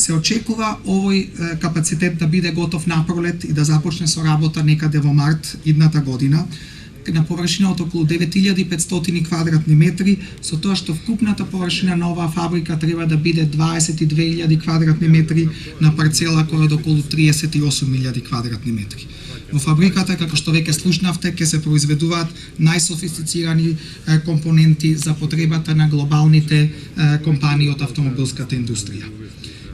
Се очекува овој капацитет да биде готов на пролет и да започне со работа некаде во март идната година, на површина од околу 9500 квадратни метри, со тоа што вкупната површина на оваа фабрика треба да биде 22.000 квадратни метри на парцела која од околу 38.000 квадратни метри. Во фабриката, како што веќе слушнавте, ќе се произведуваат најсофистицирани компоненти за потребата на глобалните компании од автомобилската индустрија.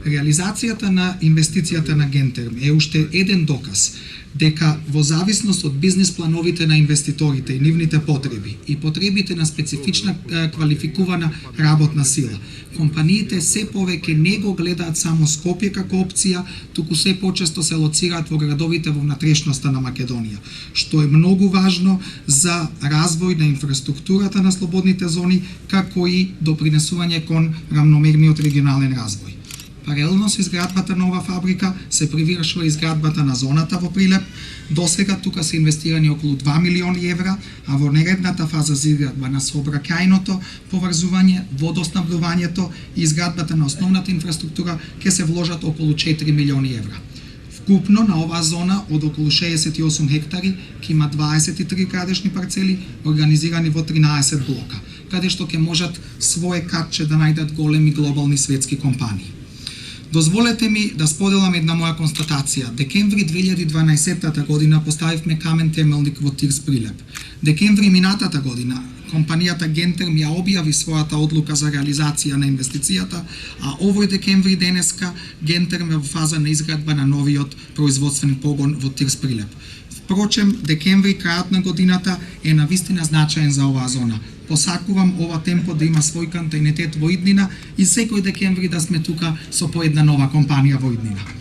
Реализацијата на инвестицијата на Гентерм е уште еден доказ дека во зависност од бизнис плановите на инвеститорите и нивните потреби и потребите на специфична квалификувана работна сила, компаниите се повеќе не го гледаат само Скопје како опција, туку се почесто се лоцираат во градовите во внатрешноста на Македонија, што е многу важно за развој на инфраструктурата на слободните зони, како и допринесување кон рамномерниот регионален развој. Паралелно со изградбата на ова фабрика се привршува изградбата на зоната во Прилеп. Досега тука се инвестирани околу 2 милиони евра, а во нередната фаза за изградба на сообраќајното поврзување, водоснабдувањето и изградбата на основната инфраструктура ќе се вложат околу 4 милиони евра. Вкупно на оваа зона од околу 68 хектари ќе има 23 градешни парцели организирани во 13 блока, каде што ќе можат свое катче да најдат големи глобални светски компании. Дозволете ми да споделам една моја констатација. Декември 2012 година поставивме камен темелник во ТИРС Прилеп. Декември минатата година компанијата Гентерм ја објави својата одлука за реализација на инвестицијата, а овој декември денеска Гентерм е во фаза на изградба на новиот производствен погон во ТИРС Прилеп. Впрочем, декември, крајот на годината, е навистина значаен за оваа зона. Посакувам ова темпо да има свој континуитет во иднина и секој декември да сме тука со по една нова компанија во иднина.